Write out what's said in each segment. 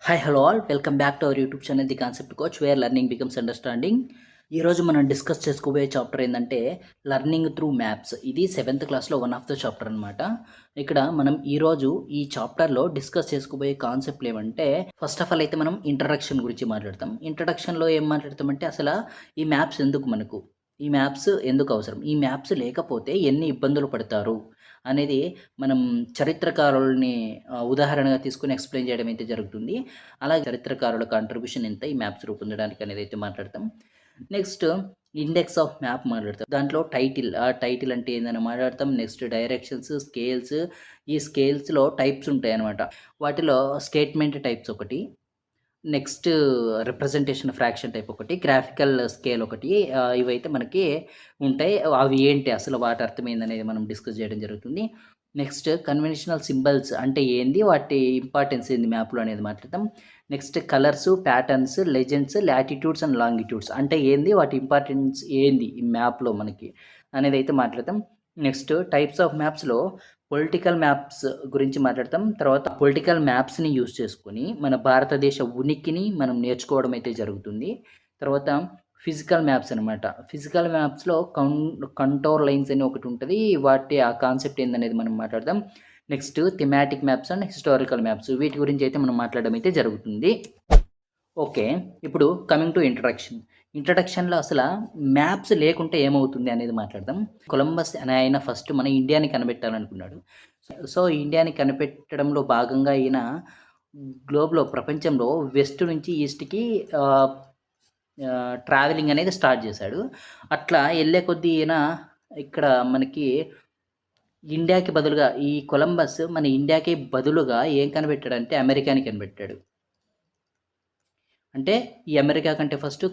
Hi hello all welcome back to our YouTube channel the concept coach where learning becomes understanding. ఈరోజు మనం discuss చేసుకోబోయే chapter ఏంటంటే learning through maps. ఇది 7th క్లాస్లో one of the chapter అనమాట. ఇక్కడ మనం ఈరోజు ఈ చాప్టర్లో డిస్కస్ చేసుకోబోయే కాన్సెప్ట్లు ఏమంటే ఫస్ట్ ఆఫ్ ఆల్ అయితే మనం ఇంట్రడక్షన్ గురించి మాట్లాడతాం. ఇంట్రడక్షన్లో ఏం మాట్లాడతామంటే అసలు ఈ మ్యాప్స్ ఎందుకు మనకు, ఈ మ్యాప్స్ ఎందుకు అవసరం, ఈ మ్యాప్స్ లేకపోతే ఎన్ని ఇబ్బందులు పడతారు అనేది మనం చరిత్రకారుల్ని ఉదాహరణగా తీసుకొని ఎక్స్‌ప్లెయిన్ చేయడం అయితే జరుగుతుంది. అలాగే చరిత్రకారుల కాంట్రిబ్యూషన్ ఎంత ఈ మ్యాప్స్ రూపొందడానికి అనేది అయితే మాట్లాడతాం. నెక్స్ట్ ఇండెక్స్ ఆఫ్ మ్యాప్ మాట్లాడతాం. దాంట్లో టైటిల్, ఆ టైటిల్ అంటే ఏందని మాట్లాడతాం. నెక్స్ట్ డైరెక్షన్స్, స్కేల్స్, ఈ స్కేల్స్‌లో టైప్స్ ఉంటాయన్నమాట. వాటిలో స్టేట్మెంట్ టైప్స్ ఒకటి, నెక్స్ట్ రిప్రజెంటేషన్ ఫ్రాక్షన్ టైప్ ఒకటి, గ్రాఫికల్ స్కేల్ ఒకటి, ఇవైతే మనకి ఉంటాయి. అవి ఏంటి అసలు వాటి అర్థం ఏందనేది మనం డిస్కస్ చేయడం జరుగుతుంది. నెక్స్ట్ కన్వెన్షనల్ సింబల్స్ అంటే ఏంది, వాటి ఇంపార్టెన్స్ ఏంది మ్యాప్‌లో అనేది మాట్లాడతాం. Next colours, patterns, legends, latitudes and longitudes అంటే ఏంది, వాటి ఇంపార్టెన్స్ ఏంది ఈ మ్యాప్‌లో మనకి అనేది అయితే మాట్లాడతాం. నెక్స్ట్ టైప్స్ ఆఫ్ మ్యాప్స్‌లో పొలిటికల్ మ్యాప్స్ గురించి మాట్లాడతాం. తర్వాత పొలిటికల్ మ్యాప్స్‌ని యూజ్ చేసుకొని మన భారతదేశ ఉనికిని మనం నేర్చుకోవడం అయితే జరుగుతుంది. తర్వాత ఫిజికల్ మ్యాప్స్ అనమాట. ఫిజికల్ మ్యాప్స్‌లో కంటోర్ లైన్స్ అని ఒకటి ఉంటది. వాటి ఆ కాన్సెప్ట్ ఏందనేది మనం మాట్లాడదాం. Next thematic maps and historical maps, వీటి గురించి అయితే మనం మాట్లాడడం అయితే జరుగుతుంది. ఓకే. ఇప్పుడు కమింగ్ టు ఇంట్రడక్షన్. ఇంట్రడక్షన్‌లో మ్యాప్స్ లేకుంటే ఏమవుతుంది అనేది మాట్లాడదాం. కొలంబస్ అనే ఆయన ఫస్ట్ మన ఇండియాని కనిపెట్టాలనుకున్నాడు. సో, ఇండియాని కనిపెట్టడంలో భాగంగా ఈయన గ్లోబ్‌లో ప్రపంచంలో వెస్ట్ నుంచి ఈస్ట్‌కి ఆహ్, ట్రావెలింగ్ అనేది స్టార్ట్ చేశాడు. అట్లా ఎళ్ళే కొద్దీ ఈయన ఇక్కడ మనకి ఇండియాకి బదులుగా ఈ కొలంబస్ మన ఇండియాకి బదులుగా ఏం కనిపెట్టాడంటే అమెరికాని కనిపెట్టాడు. అంటే ఈ అమెరికా కంటే ఫస్ట్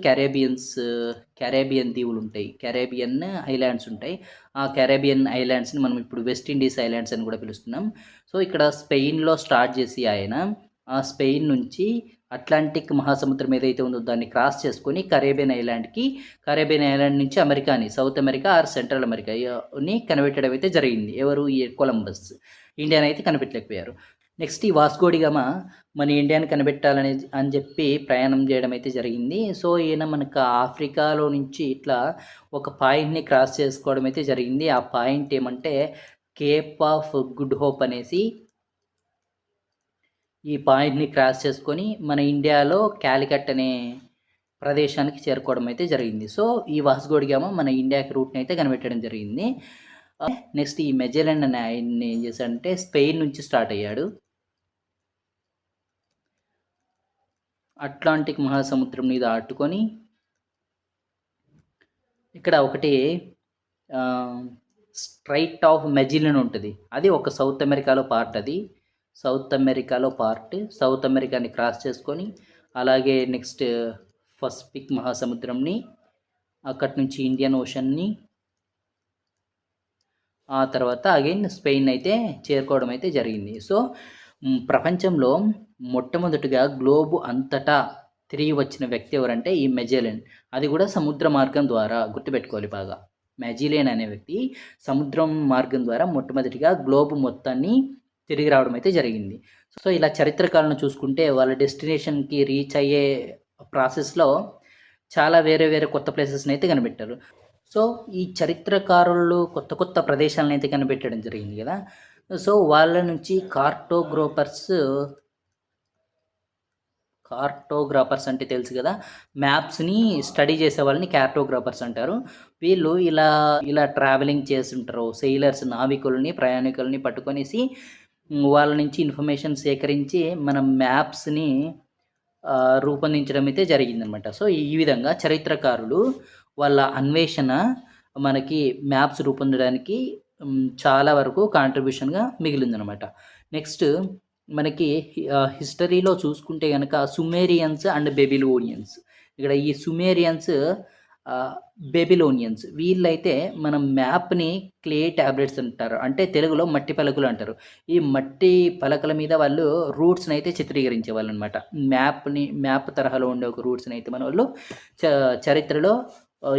క్యారేబియన్ దీవులుంటాయి. క్యారేబియన్ ఐలాండ్స్ ఉంటాయి. ఆ క్యారేబియన్ ఐలాండ్స్‌ని మనం ఇప్పుడు వెస్ట్ ఇండీస్ ఐలాండ్స్ అని కూడా పిలుస్తున్నాం. సో, ఇక్కడ స్పెయిన్‌లో స్టార్ట్ చేసి ఆయన ఆ స్పెయిన్ నుంచి అట్లాంటిక్ మహాసముద్రం ఏదైతే ఉందో దాన్ని క్రాస్ చేసుకొని కరేబియన్ ఐలాండ్ నుంచి అమెరికాని, south America or central America ని కనిపెట్టడం అయితే జరిగింది. ఎవరు? ఈ కొలంబస్. ఇండియానైతే కనిపెట్టలేకపోయారు. నెక్స్ట్ ఈ వాస్కోడిగామా మన ఇండియాని కనిపెట్టాలని అని చెప్పి ప్రయాణం చేయడం అయితే జరిగింది. సో, ఈయన మనకు ఆఫ్రికాలో నుంచి ఇట్లా ఒక పాయింట్‌ని క్రాస్ చేసుకోవడం అయితే జరిగింది. ఆ పాయింట్ ఏమంటే కేప్ ఆఫ్ గుడ్ హోప్ అనేసి ఈ పాయింట్‌ని క్రాస్ చేసుకొని మన ఇండియాలో కాలికట్ అనే ప్రదేశానికి చేరుకోవడం అయితే జరిగింది. సో, ఈ వాస్కోడిగామా మన ఇండియాకి రూట్‌ని అయితే కనిపెట్టడం జరిగింది. నెక్స్ట్ ఈ మెజెలన్ అనే ఆయన్ని ఏం చేశాడంటే స్పెయిన్ నుంచి స్టార్ట్ అయ్యాడు. అట్లాంటిక్ మహాసముద్రం మీద దాటుకొని ఇక్కడ ఒకటి స్ట్రైట్ ఆఫ్ మెజిలన్ ఉంటుంది. అది ఒక సౌత్ అమెరికాలో పార్ట్. అది సౌత్ అమెరికాలో పార్ట్. సౌత్ అమెరికాని క్రాస్ చేసుకొని అలాగే నెక్స్ట్ పసిఫిక్ మహాసముద్రంని, అక్కడి నుంచి ఇండియన్ ఓషన్ని, ఆ తర్వాత అగైన్ స్పెయిన్ అయితే చేరుకోవడం అయితే జరిగింది. సో, ప్రపంచంలో మొట్టమొదటిగా గ్లోబ్ అంతటా తిరిగి వచ్చిన వ్యక్తి ఎవరంటే ఈ మెజెలన్. అది కూడా సముద్ర మార్గం ద్వారా. గుర్తుపెట్టుకోవాలి బాగా. మెజిలియన్ అనే వ్యక్తి సముద్రం మార్గం ద్వారా మొట్టమొదటిగా గ్లోబ్ మొత్తాన్ని తిరిగి రావడం అయితే జరిగింది. సో, ఇలా చరిత్రకారులను చూసుకుంటే వాళ్ళ డెస్టినేషన్‌కి రీచ్ అయ్యే ప్రాసెస్‌లో చాలా వేరే వేరే కొత్త ప్లేసెస్‌ని అయితే కనిపెట్టారు. సో, ఈ చరిత్రకారులు కొత్త కొత్త ప్రదేశాలను అయితే కనిపెట్టడం జరిగింది కదా! సో, వాళ్ళ నుంచి కార్టోగ్రాఫర్స్ అంటే తెలుసు కదా! మ్యాప్స్‌ని స్టడీ చేసే వాళ్ళని కార్టోగ్రాఫర్స్ అంటారు. వీళ్ళు ఇలా ట్రావెలింగ్ చేసుంటారు. సెయిలర్స్, నావికుల్ని, ప్రయాణికుల్ని పట్టుకొనేసి వాళ్ళ నుంచి ఇన్ఫర్మేషన్ సేకరించి మన మ్యాప్స్‌ని రూపొందించడం అయితే జరిగిందనమాట. సో, ఈ విధంగా చరిత్రకారులు వాళ్ళ అన్వేషణ మనకి మ్యాప్స్ రూపొందడానికి చాలా వరకు కాంట్రిబ్యూషన్‌గా మిగిలిందనమాట. నెక్స్ట్ మనకి హిస్టరీలో చూసుకుంటే గనక సుమేరియన్స్ అండ్ బెబిలోనియన్స్. ఇక్కడ ఈ సుమేరియన్స్, బెబిలోనియన్స్ వీళ్ళైతే మనం మ్యాప్‌ని క్లే టాబ్లెట్స్ అంటారు. అంటే తెలుగులో మట్టి పలకలు అంటారు. ఈ మట్టి పలకల మీద వాళ్ళు రూట్స్‌నైతే చిత్రీకరించేవాళ్ళనమాట. మ్యాప్ తరహాలో ఉండే ఒక రూట్స్‌నైతే మనోళ్ళు చరిత్రలో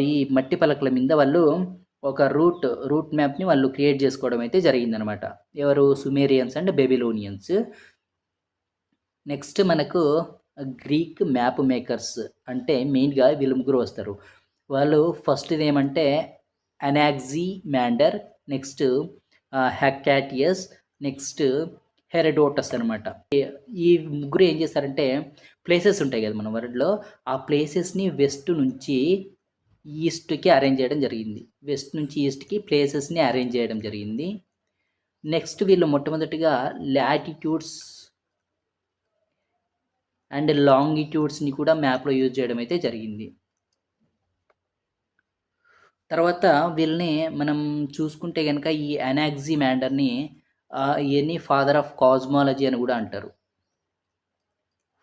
ఈ మట్టి పలకల మీద వాళ్ళు ఒక రూట్ మ్యాప్‌ని వాళ్ళు క్రియేట్ చేసుకోవడం అయితే జరిగిందనమాట. ఎవరు? Sumerians and Babylonians. నెక్స్ట్ మనకు గ్రీక్ మ్యాప్ మేకర్స్ అంటే మెయిన్‌గా వీళ్ళు ముగ్గురు వస్తారు. వాళ్ళు ఫస్ట్‌ది ఏమంటే Anaximander, next Hecataeus, next Herodotus అనమాట. ఈ ముగ్గురు ఏం చేశారంటే ప్లేసెస్ ఉంటాయి కదా మన వరల్డ్‌లో, ఆ ప్లేసెస్‌ని వెస్ట్ నుంచి ఈస్ట్‌కి అరేంజ్ చేయడం జరిగింది. వెస్ట్ నుంచి ఈస్ట్‌కి ప్లేసెస్‌ని అరేంజ్ చేయడం జరిగింది. నెక్స్ట్ వీళ్ళు మొట్టమొదటిగా లాటిట్యూడ్స్ అండ్ లాంగిట్యూడ్స్‌ని కూడా మ్యాప్‌లో యూజ్ చేయడం అయితే జరిగింది. తర్వాత వీళ్ళని మనం చూసుకుంటే గనక ఈ అనాక్సిమాండర్‌ని ఈయన్ని ఫాదర్ ఆఫ్ కాస్మాలజీ అని కూడా అంటారు.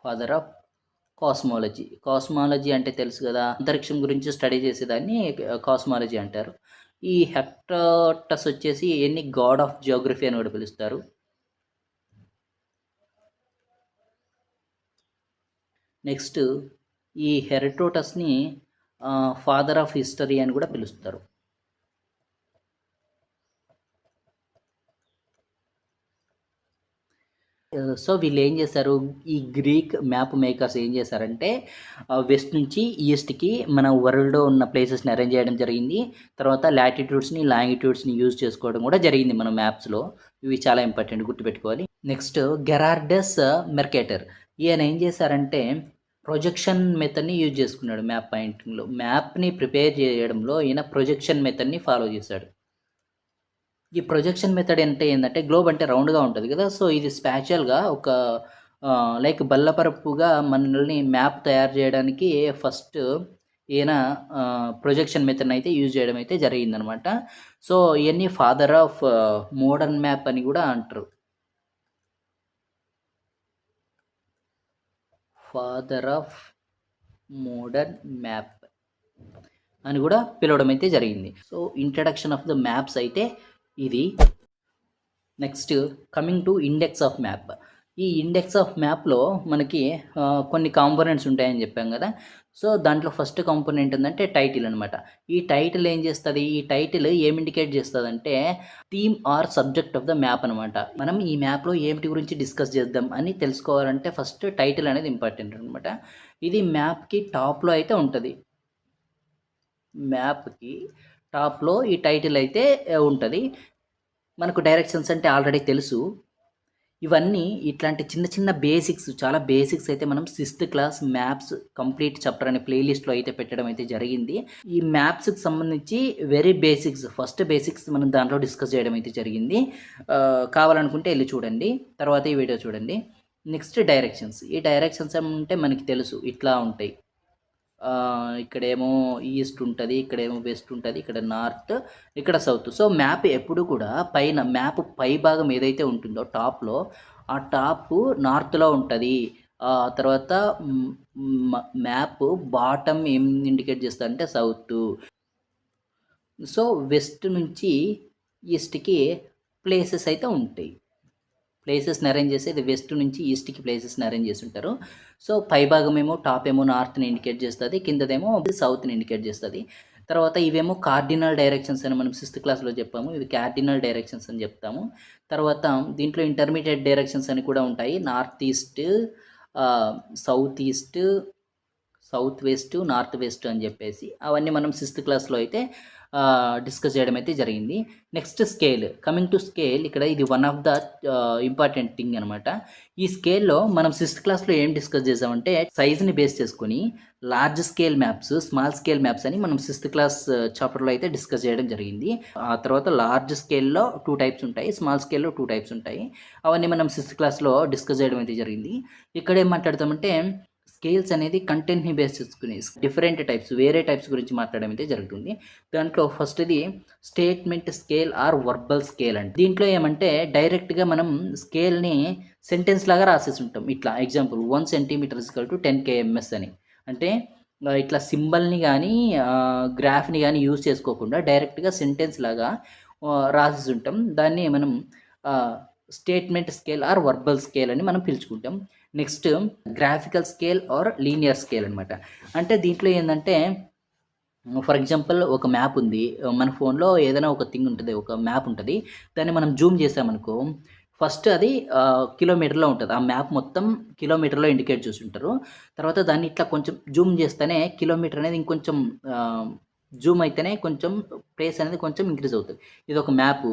Father of cosmology. కాస్మాలజీ అంటే తెలుసు గదా! అంతరిక్షం గురించి స్టడీ చేసేదాన్ని కాస్మాలజీ అంటారు. ఈ హెక్టాటస్ వచ్చేసి ఈయన్ని గాడ్ ఆఫ్ జియోగ్రఫీ అని కూడా పిలుస్తారు. నెక్స్ట్ ఈ హెరోడోటస్‌ని ఫాదర్ ఆఫ్ హిస్టరీ అని కూడా పిలుస్తారు. సో వీళ్ళేం చేశారు, ఈ గ్రీక్ మ్యాప్ మేకర్స్ ఏం చేశారంటే వెస్ట్ నుంచి ఈస్ట్‌కి మన వరల్డ్‌లో ఉన్న ప్లేసెస్‌ని అరేంజ్ చేయడం జరిగింది. తర్వాత లాటిట్యూడ్స్‌ని, లాంగిట్యూడ్స్‌ని యూజ్ చేసుకోవడం కూడా జరిగింది మన మ్యాప్స్‌లో. ఇవి చాలా ఇంపార్టెంట్ గుర్తుపెట్టుకోవాలి. Next Gerardus Mercator. ఈయన ఏం చేశారంటే ప్రొజెక్షన్ మెథడ్‌ని యూజ్ చేసుకున్నాడు మ్యాప్ పాయింటింగ్‌లో. మ్యాప్‌ని ప్రిపేర్ చేయడంలో ఈయన ప్రొజెక్షన్ మెథడ్‌ని ఫాలో చేశాడు. ఈ ప్రొజెక్షన్ మెథడ్ అంటే ఏందంటే, గ్లోబ్ అంటే రౌండ్‌గా ఉంటది గదా! సో, ఇది స్పాషియల్‌గా ఒక లైక్ బల్లపరపుగా మనల్ని మ్యాప్ తయారు జేయడానికి ఫస్ట్ ఈయన ప్రొజెక్షన్ మెథడ్‌నయితే యూజ్ జేయడం అయితే జరిగిందనమాట. సో, ఇయన్నీ ఫాదర్ ఆఫ్ మోడర్న్ మ్యాప్ అని గూడా అంటరు. ఫాదర్ ఆఫ్ మోడర్న్ మ్యాప్ అని గూడా పిలవడం అయితే జరిగింది. So, introduction of the maps అయితే ఇది. Next coming to index of map. ఈ ఇండెక్స్ ఆఫ్ మ్యాప్‌లో మనకి కొన్ని కాంపోనెంట్స్ ఉంటాయని చెప్పాం కదా! సో, దాంట్లో ఫస్ట్ కాంపోనెంట్ ఏందంటే టైటిల్ అనమాట. ఈ టైటిల్ ఏం చేస్తది? ఈ టైటిల్ ఏం ఇండికేట్ చేస్తదంటే theme or subject of the map అనమాట. మనం ఈ మ్యాప్‌లో ఏమిటి గురించి డిస్కస్ చేద్దాం అని తెలుసుకోవాలంటే ఫస్ట్ టైటిల్ అనేది ఇంపార్టెంట్ అనమాట. ఇది మ్యాప్‌కి టాప్‌లో అయితే ఉంటది. మ్యాప్‌కి టాప్‌లో ఈ టైటిల్ అయితే ఉంటది. మనకు డైరెక్షన్స్ అంటే ఆల్రెడీ తెలుసు. ఇవన్నీ ఇట్లాంటి చిన్న చిన్న బేసిక్స్, చాలా బేసిక్స్ అయితే మనం sixth class maths complete chapter అనే ప్లేలిస్ట్‌లో అయితే పెట్టడం అయితే జరిగింది. ఈ మ్యాథ్స్‌కి సంబంధించి వెరీ బేసిక్స్, ఫస్ట్ బేసిక్స్ మనం దాంట్లో డిస్కస్ చేయడం అయితే జరిగింది. కావాలనుకుంటే ఎళ్లి చూడండి. తర్వాత ఈ వీడియో చూడండి. Next directions. ఈ డైరెక్షన్స్ అంటే మనకి తెలుసు ఇట్లా ఉంటాయి. ఇక్కడేమో ఈస్ట్ ఉంటది. ఇక్కడేమో వెస్ట్ ఉంటది. ఇక్కడ నార్త్, ఇక్కడ సౌత్. సో, మ్యాప్ ఎప్పుడు కూడా పైన మ్యాప్ పై భాగం ఏదైతే ఉంటుందో టాప్‌లో, ఆ టాపు నార్త్‌లో ఉంటది. తర్వాత హ్మ్, మ్యాప్ బాటమ్ ఏం ఇండికేట్ చేస్తదంటే సౌతు. సో, వెస్ట్ నుంచి ఈస్ట్‌కి ప్లేసెస్ అయితే ఉంటాయి. ప్లేసెస్‌ని అరేంజ్ చేసేది వెస్ట్ నుంచి ఈస్ట్‌కి ప్లేసెస్‌ని అరేంజ్ చేసుంటారు. సో, పైభాగమేమో టాపేమో నార్త్‌ని ఇండికేట్ చేస్తది. కిందదేమో సౌత్‌ని ఇండికేట్ చేస్తది. తర్వాత ఇవేమో కార్డినల్ డైరెక్షన్స్ అని మనం సిక్స్త్ క్లాస్‌లో చెప్పాము. ఇవి కార్డినల్ డైరెక్షన్స్ అని చెప్తాము. తర్వాత దీంట్లో ఇంటర్మీడియేట్ డైరెక్షన్స్ అని కూడా ఉంటాయి. North east, south east, south west, north west అని చెప్పేసి అవన్నీ మనం సిక్స్త్ క్లాస్‌లో అయితే డిస్కస్ చేయడం అయితే జరిగింది. Next scale. Coming to scale, ఇక్కడ ఇది one of the important thing అనమాట. ఈ స్కేల్‌లో మనం సిక్స్త్ క్లాస్‌లో ఏం డిస్కస్ చేసామంటే సైజ్‌ని బేస్ చేసుకొని large scale maps, small scale maps అని మనం సిక్స్త్ క్లాస్ చాప్టర్‌లో అయితే డిస్కస్ చేయడం జరిగింది. ఆ తర్వాత లార్జ్ స్కేల్‌లో 2 టైప్స్ ఉంటాయి. స్మాల్ స్కేల్‌లో 2 టైప్స్ ఉంటాయి. అవన్నీ మనం సిక్స్త్ క్లాస్‌లో డిస్కస్ చేయడం అయితే జరిగింది. ఇక్కడ ఏం మాట్లాడతామంటే స్కేల్స్ అనేది కంటెంట్‌ని బేస్ చేసుకొని డిఫరెంట్ టైప్స్, వేరే టైప్స్ గురించి మాట్లాడడం అయితే జరుగుతుంది. దాంట్లో ఫస్ట్‌ది statement scale or verbal scale అండి. దీంట్లో ఏమంటే డైరెక్ట్‌గా మనం స్కేల్‌ని సెంటెన్స్ లాగా రాసేసి ఉంటాం. ఇట్లా example 1 centimetre is equal to 10 KMS అని. అంటే ఇట్లా సింబల్‌ని గానీ గ్రాఫ్‌ని గానీ యూజ్ చేసుకోకుండా డైరెక్ట్‌గా సెంటెన్స్ లాగా రాసేసి ఉంటాం. దాన్ని మనం statement scale or verbal scale అని మనం పిలుచుకుంటాం. Next graphical scale or linear scale అనమాట. అంటే దీంట్లో ఏందంటే ఫర్ ఎగ్జాంపుల్ ఒక మ్యాప్ ఉంది. మన ఫోన్‌లో ఏదైనా ఒక థింగ్ ఉంటది. ఒక మ్యాప్ ఉంటది. దాన్ని మనం జూమ్ చేసామనుకో ఫస్ట్ అది కిలోమీటర్‌లో ఉంటది. ఆ మ్యాప్ మొత్తం కిలోమీటర్‌లో ఇండికేట్ చేసుంటారు. తర్వాత దాన్ని ఇట్లా కొంచెం జూమ్ చేస్తేనే కిలోమీటర్ అనేది ఇంకొంచెం ఆహ్, జూమ్ అయితేనే కొంచెం ప్లేస్ అనేది కొంచెం ఇంక్రీజ్ అవుతది. ఇదొక మ్యాపు.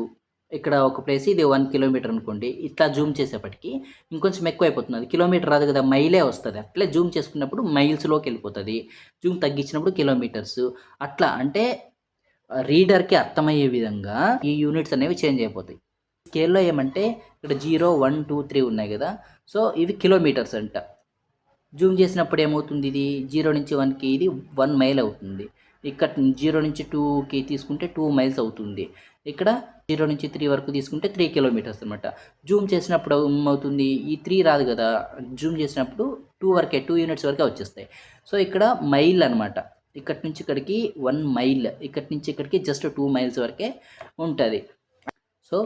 ఇక్కడ ఒక ప్లేస్ ఇది 1 కిలోమీటర్ అనుకోండి. ఇట్లా జూమ్ చేసేప్పటికి ఇంకొంచెం ఎక్కువైపోతుంది. అది కిలోమీటర్ రాదు కదా! మైలే వస్తది. అట్లే జూమ్ చేసుకున్నప్పుడు మైల్స్‌లోకెళ్ళిపోతది. జూమ్ తగ్గించినప్పుడు కిలోమీటర్స్. అట్లా అంటే రీడర్‌కి అర్థమయ్యే విధంగా ఈ యూనిట్స్ అనేవి చేంజ్ అయిపోతాయి. స్కేల్‌లో ఏమంటే ఇక్కడ 0, 1, 2, 3 ఉన్నాయి గదా! సో, ఇవి కిలోమీటర్స్ అంట. జూమ్ చేసినప్పుడు ఏమవుతుంది ఇది 0 నుంచి 1కి ఇది 1 మైల్ అవుతుంది. ఇక్కడ 0 నుంచి 2కి తీసుకుంటే 2 మైల్స్ అవుతుంది. ఇక్కడ 0 నుంచి 3 వరకు తీసుకుంటే 3 కిలోమీటర్స్ అనమాట. జూమ్ చేసినప్పుడు ఏమవుతుంది ఈ 3 రాదు గదా! జూమ్ చేసినప్పుడు 2 వరకే 2 యూనిట్స్ వరకే వచ్చేస్తాయి. సో, ఇక్కడ మైల్ అనమాట. ఇక్కడి నుంచి ఇక్కడికి 1 మైల్. ఇక్కడి నుంచి ఇక్కడికి జస్ట్ 2 మైల్స్ వరకే ఉంటది. సో,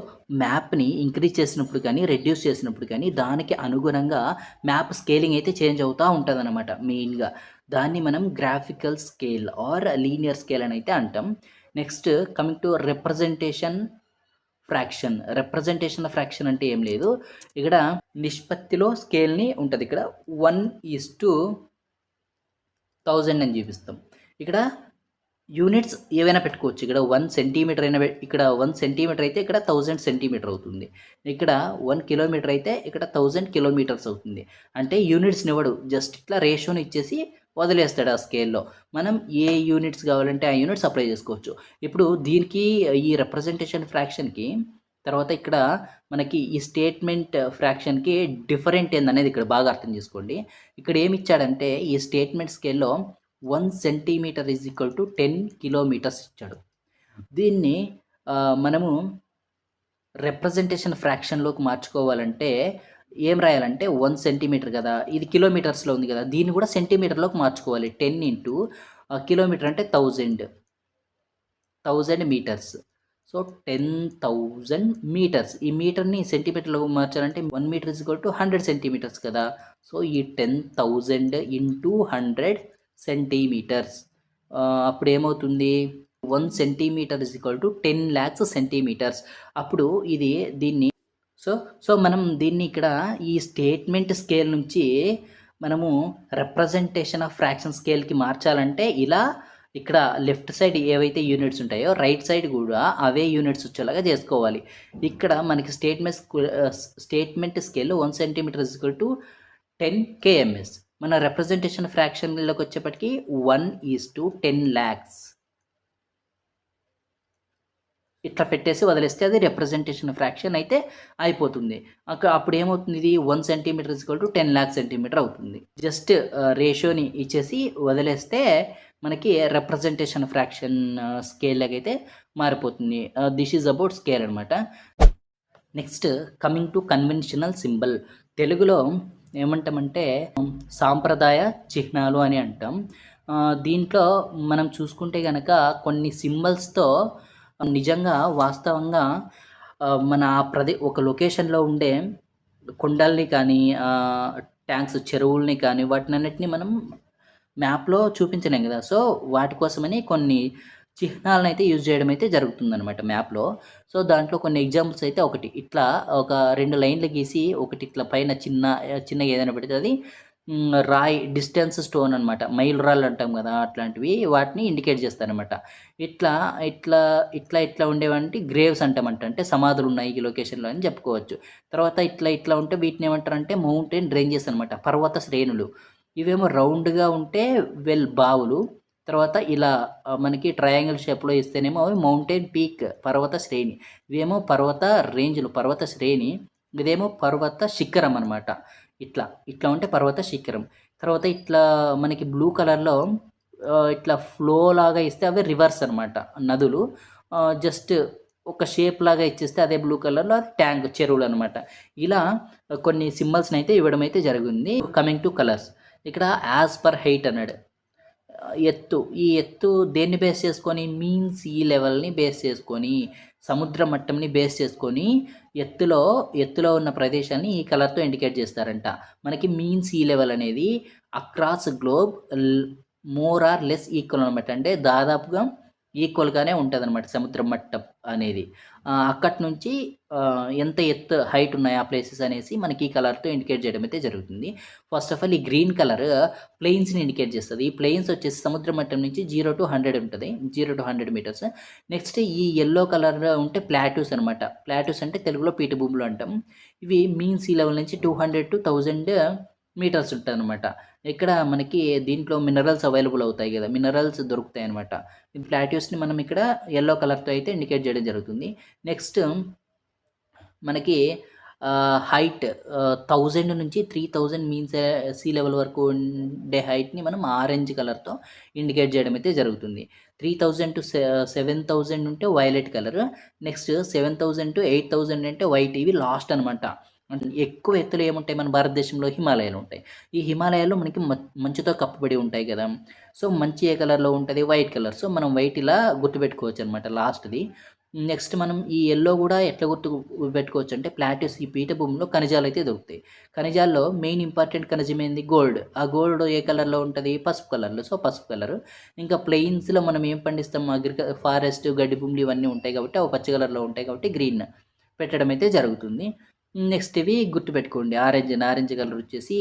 మ్యాప్‌ని ఇంక్రీజ్ చేసినప్పుడు కానీ, రెడ్యూస్ చేసినప్పుడు కానీ, దానికి అనుగుణంగా మ్యాప్ స్కేలింగ్ అయితే చేంజ్ అవుతా ఉంటదనమాట మెయిన్‌గా. దాన్ని మనం graphical scale or linear scale అని అయితే అంటాం. Next coming to representation fraction. Representation fraction అంటే ఏం లేదు. ఇక్కడ నిష్పత్తిలో స్కేల్‌ని ఉంటది. ఇక్కడ 1:1000 అని చూపిస్తాం. ఇక్కడ యూనిట్స్ ఏవైనా పెట్టుకోవచ్చు. ఇక్కడ 1 సెంటీమీటర్ అయినా ఇక్కడ 1 సెంటీమీటర్ అయితే ఇక్కడ 1000 సెంటీమీటర్ అవుతుంది. ఇక్కడ 1 కిలోమీటర్ అయితే ఇక్కడ 1000 కిలోమీటర్స్ అవుతుంది. అంటే యూనిట్స్‌ని ఇవ్వడు. జస్ట్ ఇట్లా రేషియోని ఇచ్చేసి వదిలేస్తాడు ఆ స్కేల్‌లో. మనం ఏ యూనిట్స్ కావాలంటే ఆ యూనిట్స్ అప్లై చేసుకోవచ్చు. ఇప్పుడు దీనికి ఈ రిప్రజెంటేషన్ ఫ్రాక్షన్‌కి తర్వాత ఇక్కడ మనకి ఈ స్టేట్మెంట్ ఫ్రాక్షన్‌కి డిఫరెంట్ ఏందనేది ఇక్కడ బాగా అర్థం చేసుకోండి. ఇక్కడ ఏమి ఇచ్చాడంటే ఈ స్టేట్మెంట్ స్కేల్‌లో 1 centimetre is equal to 10 kilometres ఇచ్చాడు. దీన్ని మనము రిప్రజెంటేషన్ ఫ్రాక్షన్‌లోకి మార్చుకోవాలంటే ఏం రాయాలంటే 1 సెంటీమీటర్ గదా! ఇది కిలోమీటర్స్‌లో ఉంది గదా! దీన్ని గూడా సెంటీమీటర్‌లోకి మార్చుకోవాలి. 10 ఇంటూ కిలోమీటర్ అంటే 1000 మీటర్స్. So, 10,000 metres. ఈ మీటర్‌ని సెంటీమీటర్‌లోకి మార్చాలంటే 1 metre is equal to 100 centimetres కదా! సో, ఈ 10,000 ఇంటూ 100 సెంటీమీటర్స్. అప్పుడేమవుతుంది 1 centimetre is equal to 10,00,000 centimetres. అప్పుడు ఇది దీన్ని మనం దీన్ని ఇక్కడ ఈ స్టేట్మెంట్ స్కేల్ నుంచి మనము రిప్రజెంటేషన్ ఆఫ్ ఫ్రాక్షన్ స్కేల్‌కి మార్చాలంటే ఇలా ఇక్కడ లెఫ్ట్ సైడ్ ఏవైతే యూనిట్స్ ఉంటాయో రైట్ సైడ్ కూడా అవే యూనిట్స్ వచ్చేలాగా చేసుకోవాలి. ఇక్కడ మనకి statement scale 1 centimetre is equal to 10 KMS. మన రిప్రజెంటేషన్ ఫ్రాక్షన్‌లోకి వచ్చేప్పటికి 1:10,00,000 ఇట్లా పెట్టేసి వదిలేస్తే అది రిప్రజెంటేషన్ ఫ్రాక్షన్ అయితే అయిపోతుంది. అప్పుడు ఏమవుతుంది ఇది 1 centimetre is equal to 10,00,000 centimetre అవుతుంది. జస్ట్ రేషియోని ఇచ్చేసి వదిలేస్తే మనకి రిప్రజెంటేషన్ ఫ్రాక్షన్ స్కేల్ లాగైతే మారిపోతుంది. దిస్ ఈజ్ అబౌట్ స్కేల్ అనమాట. Next coming to conventional symbol. తెలుగులో ఏమంటామంటే సాంప్రదాయ చిహ్నాలు అని అంటాం. దీంట్లో మనం చూసుకుంటే గనక కొన్ని సింబల్స్‌తో నిజంగా వాస్తవంగా మన ఒక లొకేషన్‌లో ఉండే కొండల్ని కానీ, ట్యాంక్స్, చెరువుల్ని కానీ వాటినన్నిటిని మనం మ్యాప్‌లో చూపించలేం గదా! సో, వాటి కోసమని కొన్ని చిహ్నాలనైతే యూజ్ చేయడం అయితే జరుగుతుందనమాట మ్యాప్‌లో. సో, దాంట్లో కొన్ని ఎగ్జాంపుల్స్ అయితే ఒకటి ఇట్లా ఒక 2 లైన్‌లు గీసి ఒకటి ఇట్లా పైన చిన్నగా ఏదైనా పెడితే అది రాయి డిస్టెన్స్ స్టోన్ అనమాట. మైలురాళ్ళు అంటాం గదా! అట్లాంటివి వాటిని ఇండికేట్ చేస్తారనమాట. ఇట్లా, ఇట్లా, ఇట్లా ఉండేవంటి గ్రేవ్స్ అంటామంట. అంటే సమాధులున్నాయి ఈ లొకేషన్‌లో అని చెప్పుకోవచ్చు. తర్వాత ఇట్లా ఉంటే వీటిని ఏమంటారంటే మౌంటైన్ రేంజెస్ అనమాట. పర్వత శ్రేణులు. ఇవేమో రౌండ్‌గా ఉంటే బావులు. తర్వాత ఇలా మనకి ట్రయాంగిల్ షేప్‌లో ఇస్తేనేమో అవి మౌంటైన్ పీక్ పర్వత శ్రేణి. ఇవేమో పర్వత రేంజ్‌లు, పర్వత శ్రేణి. ఇదేమో పర్వత శిఖరం అనమాట. ఇట్లా ఉంటే పర్వత శిఖరం. తర్వాత ఇట్లా మనకి బ్లూ కలర్‌లో ఇట్లా ఫ్లో లాగా ఇస్తే అవి రివర్స్ అనమాట నదులు. జస్ట్ ఒక షేప్ లాగా ఇచ్చేస్తే అదే బ్లూ కలర్‌లో అది ట్యాంక్ చెరువులనమాట. ఇలా కొన్ని సింబల్స్‌నైతే ఇవ్వడం అయితే జరిగింది. Coming to colours. ఇక్కడ యాస్ పర్ హైట్ అన్నాడు. ఎత్తు. ఈ ఎత్తు దేన్ని బేస్ చేసుకొని మీన్ సీ లెవెల్‌ని బేస్ చేసుకొని, సముద్ర మట్టంని బేస్ చేసుకొని ఎత్తులో ఉన్న ప్రదేశాన్ని ఈ కలర్‌తో ఇండికేట్ చేస్తారంట. మనకి మీన్ సీ లెవెల్ అనేది across globe more or less equal అనమాట. అంటే దాదాపుగా ఈక్వల్‌గానే ఉంటదనమాట సముద్ర మట్టం అనేది. అక్కడి నుంచి ఎంత ఎత్తు హైట్ ఉన్నాయి ఆ ప్లేసెస్ అనేసి మనకి ఈ కలర్‌తో ఇండికేట్ చేయడం అయితే జరుగుతుంది. ఫస్ట్ ఆఫ్ ఆల్ ఈ గ్రీన్ కలర్ ప్లెయిన్స్‌ని ఇండికేట్ చేస్తది. ఈ ప్లెయిన్స్ వచ్చేసి సముద్ర మట్టం నుంచి 0-100 ఉంటది. 0-100 మీటర్స్. నెక్స్ట్ ఈ యెల్లో కలర్ ఉంటే ప్లాట్యూస్ అనమాట. ప్లాట్యూస్ అంటే తెలుగులో పీఠభూములు అంటాం. ఇవి మీన్ సీ లెవెల్ నుంచి 200-1000 మీటర్స్ ఉంటదనమాట. ఇక్కడ మనకి దీంట్లో మినరల్స్ అవైలబుల్ అవుతాయి గదా! మినరల్స్ దొరుకుతాయనమాట. ఈ ప్లాట్యూస్‌ని మనం ఇక్కడ యెల్లో కలర్‌తో అయితే ఇండికేట్ చేయడం జరుగుతుంది. నెక్స్ట్ మనకి హైట్ 1000 నుంచి 3000 సీ లెవెల్ వరకు ఉండే హైట్‌ని మనం ఆరెంజ్ కలర్‌తో ఇండికేట్ చేయడం అయితే జరుగుతుంది. 3000-7000 ఉంటే వైలెట్ కలర్. నెక్స్ట్ 7000-8000 అంటే వైట్. ఇవి లాస్ట్ అనమాట. ఎక్కువ ఎత్తులో ఏముంటాయి మన భారతదేశంలో హిమాలయాలు ఉంటాయి. ఈ హిమాలయాలు మనకి మంచుతో కప్పబడి ఉంటాయి కదా! సో, మంచు ఏ కలర్‌లో ఉంటది? White colour. సో, మనం వైట్ ఇలా గుర్తుపెట్టుకోవచ్చనమాట లాస్ట్‌ది. నెక్స్ట్ మనం ఈ యెల్లో గూడా ఎట్లా పెట్టుకోవచ్చంటే ప్లాటిస్ ఈ పీఠభూమిలో ఖనిజాలయితే దొరుకుతాయి. ఖనిజాల్లో మెయిన్ ఇంపార్టెంట్ ఖనిజం ఏంది? గోల్డ్. ఆ గోల్డ్ ఏ కలర్‌లో ఉంటది? పసుపు కలర్‌లో. సో, పసుపు కలరు. ఇంకా ప్లెయిన్స్‌లో మనం ఏం పండిస్తాం? ఫారెస్ట్, గడ్డి భూములు ఇవన్నీ ఉంటాయి కాబట్టి అవి పచ్చ కలర్‌లో ఉంటాయి కాబట్టి గ్రీన్ పెట్టడం అయితే జరుగుతుంది. నెక్స్ట్ ఇవి గుర్తుపెట్టుకోండి. నారింజ కలర్ వచ్చేసి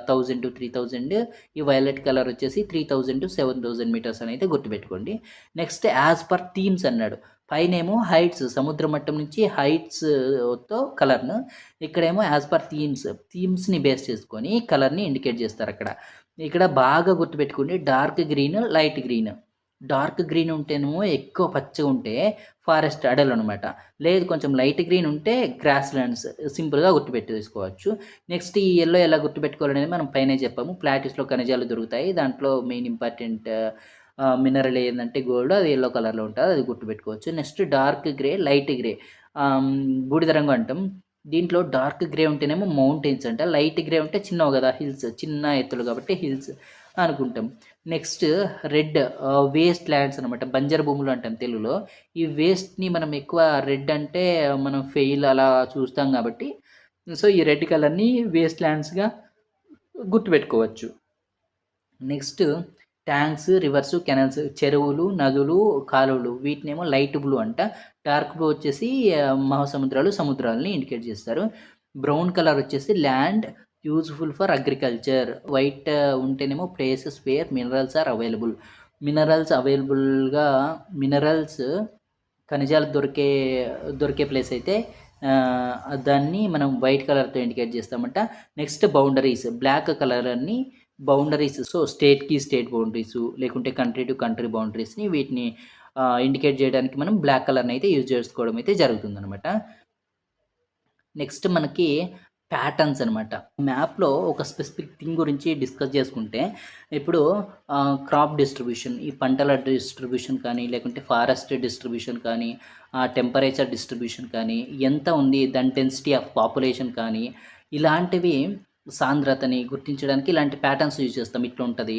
1000-3000. ఈ వైలెట్ కలర్ వచ్చేసి 3000-7000 మీటర్స్ అని అయితే గుర్తుపెట్టుకోండి. నెక్స్ట్ యాజ్ పర్ థీమ్స్ అన్నాడు. పైనేమో హైట్స్ సముద్ర మట్టం నుంచి హైట్స్‌తో కలర్‌ను. ఇక్కడేమో యాజ్ పర్ థీమ్స్‌ని బేస్ చేసుకొని కలర్‌ని ఇండికేట్ చేస్తారక్కడ. ఇక్కడ బాగా గుర్తుపెట్టుకోండి dark green, light green. Dark green ఉంటేనేమో ఎక్కువ పచ్చగుంటే ఫారెస్ట్ అడవులనమాట. లేదు కొంచెం లైట్ గ్రీన్ ఉంటే గ్రాస్ ల్యాండ్స్ సింపుల్‌గా గుర్తుపెట్టేసుకోవచ్చు. నెక్స్ట్ ఈ యెల్లో ఎలా గుర్తుపెట్టుకోవాలనేది మనం పైనే చెప్పాము. ప్లాటిస్‌లో ఖనిజాలు దొరుకుతాయి. దాంట్లో మెయిన్ ఇంపార్టెంట్ మినరల్ ఏందంటే గోల్డ్. అది యెల్లో కలర్‌లో ఉంటది. అది గుర్తుపెట్టుకోవచ్చు. Next dark grey, light grey బూడిద రంగు అంటాం. దీంట్లో డార్క్ గ్రే ఉంటేనేమో మౌంటైన్స్ అంట. లైట్ గ్రే ఉంటే చిన్నవి గదా! హిల్స్. చిన్న ఎత్తులు కాబట్టి హిల్స్ అనుకుంటాం. నెక్స్ట్ రెడ్ వేస్ట్ ల్యాండ్స్ అనమాట. బంజరు భూములు అంటాం తెలుగులో. ఈ వేస్ట్‌ని మనం ఎక్కువ రెడ్ అంటే మనం ఫెయిల్ అలా చూస్తాం కాబట్టి సో, ఈ రెడ్ కలర్‌ని వేస్ట్ ల్యాండ్స్‌గా గుర్తుపెట్టుకోవచ్చు. నెక్స్ట్ ట్యాంక్స్, రివర్స్, కెనాల్స్ చెరువులు, నదులు, కాలువలు వీటినేమో లైట్ బ్లూ అంట. డార్క్ బ్లూ వచ్చేసి మహాసముద్రాలు, సముద్రాలని ఇండికేట్ చేస్తారు. బ్రౌన్ కలర్ వచ్చేసి land useful for agriculture. White ఉంటేనేమో places where minerals are available. Minerals ఖనిజాలు దొరికే ప్లేస్ అయితే దాన్ని మనం వైట్ కలర్‌తో ఇండికేట్ చేస్తామంట. నెక్స్ట్ బౌండరీస్ బ్లాక్ కలర్ అన్ని బౌండరీస్. సో, స్టేట్‌కి స్టేట్ బౌండరీసు లేకుంటే కంట్రీ టు కంట్రీ బౌండరీస్‌ని వీటిని ఇండికేట్ చేయడానికి మనం బ్లాక్ కలర్‌ని అయితే యూజ్ చేసుకోవడం అయితే జరుగుతుందనమాట. నెక్స్ట్ మనకి ప్యాటర్న్స్ అనమాట. మ్యాప్‌లో ఒక స్పెసిఫిక్ థింగ్ గురించి డిస్కస్ చేసుకుంటే, ఇప్పుడు క్రాప్ డిస్ట్రిబ్యూషన్, ఈ పంటల డిస్ట్రిబ్యూషన్ కానీ, లేకుంటే ఫారెస్ట్ డిస్ట్రిబ్యూషన్ కానీ, టెంపరేచర్ డిస్ట్రిబ్యూషన్ కానీ, ఎంత ఉంది దాని డెన్సిటీ ఆఫ్ పాపులేషన్ కానీ, ఇలాంటివి సాంద్రతని గుర్తించడానికి ఇలాంటి ప్యాటర్న్స్ యూజ్ చేస్తాం. ఇట్లా ఉంటది.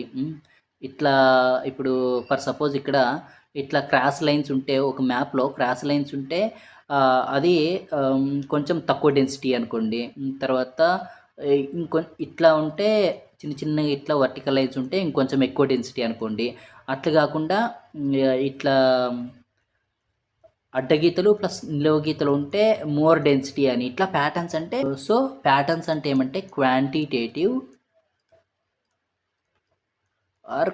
ఇట్లా ఇప్పుడు ఫర్ సపోజ్ ఇక్కడ ఇట్లా క్రాస్ లైన్స్ ఉంటే ఒక మ్యాప్‌లో క్రాస్ లైన్స్ ఉంటే అది కొంచెం తక్కువ డెన్సిటీ అనుకోండి. తర్వాత ఇట్లా ఉంటే చిన్నగా ఇట్లా వర్టికల్ లైన్స్ ఉంటే ఇంకొంచెం ఎక్కువ డెన్సిటీ అనుకోండి. అట్లా గాకుండా ఇట్లా అడ్డగీతలు ప్లస్ నిలువు గీతలు ఉంటే మోర్ డెన్సిటీ అని ఇట్లా ప్యాటర్న్స్ అంటే సో, ప్యాటర్న్స్ అంటే ఏమంటే క్వాంటిటేటివ్ ఆర్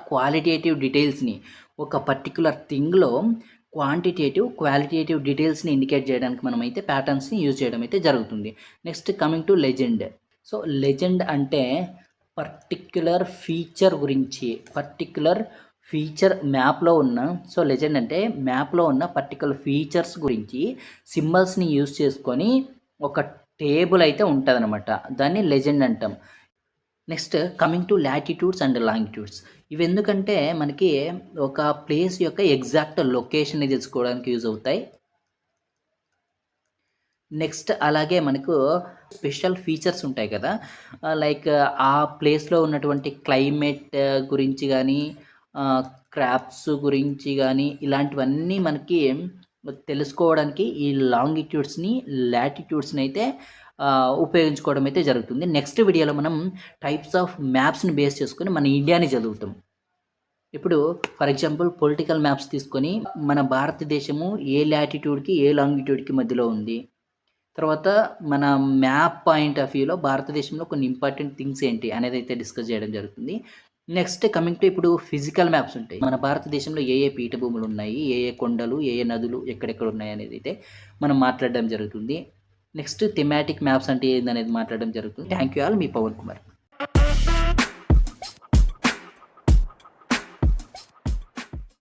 క్వాలిటేటివ్ డీటెయిల్స్‌ని ఒక పర్టిక్యులర్ థింగ్‌లో క్వాలిటేటివ్ డీటెయిల్స్‌ని ఇండికేట్ చేయడానికి మనమైతే ప్యాటర్న్స్‌ని యూజ్ చేయడం అయితే జరుగుతుంది. Next coming to legend. So, legend అంటే పర్టిక్యులర్ ఫీచర్ మ్యాప్‌లో ఉన్న సో, లెజెండ్ అంటే మ్యాప్‌లో ఉన్న పర్టిక్యులర్ ఫీచర్స్ గురించి సింబల్స్‌ని యూజ్ చేసుకొని ఒక టేబుల్ అయితే ఉంటదనమాట. దాన్ని లెజెండ్ అంటాం. Next coming to latitudes and longitudes. ఇవెందుకంటే మనకి ఒక ప్లేస్ యొక్క ఎగ్జాక్ట్ లొకేషన్‌ని తెలుసుకోవడానికి యూజ్ అవుతాయి. నెక్స్ట్ అలాగే మనకు స్పెషల్ ఫీచర్స్ ఉంటాయి కదా! లైక్ ఆ ప్లేస్‌లో ఉన్నటువంటి క్లైమేట్ గురించి గానీ, క్రాప్స్ గురించి గానీ, ఇలాంటివన్నీ మనకి తెలుసుకోవడానికి ఈ లాంగిట్యూడ్స్‌ని, లాటిట్యూడ్స్‌ని అయితే ఉపయోగించుకోవడం అయితే జరుగుతుంది. నెక్స్ట్ వీడియోలో మనం టైప్స్ ఆఫ్ మ్యాప్స్‌ని బేస్ చేసుకొని మన ఇండియాని చదువుతాం. ఇప్పుడు ఫర్ ఎగ్జాంపుల్ పొలిటికల్ మ్యాప్స్ తీసుకొని మన భారతదేశము ఏ లాటిట్యూడ్‌కి, ఏ లాంగిట్యూడ్‌కి మధ్యలో ఉంది. తర్వాత మన మ్యాప్ పాయింట్ ఆఫ్ వ్యూలో భారతదేశంలో కొన్ని ఇంపార్టెంట్ థింగ్స్ ఏంటి అనేదైతే డిస్కస్ చేయడం జరుగుతుంది. నెక్స్ట్ కమింగ్ టు ఇప్పుడు ఫిజికల్ మ్యాప్స్ ఉంటాయి. మన భారతదేశంలో ఏ ఏ పీఠభూములున్నాయి, ఏ ఏ కొండలు, ఏ ఏ నదులు ఎక్కడెక్కడ ఉన్నాయనేదైతే మనం మాట్లాడడం జరుగుతుంది. నెక్స్ట్ థీమాటిక్ మ్యాప్స్ అంటే ఏందనేది మాట్లాడడం జరుగుతుంది. Thank you all. మీ పవన్ కుమార్.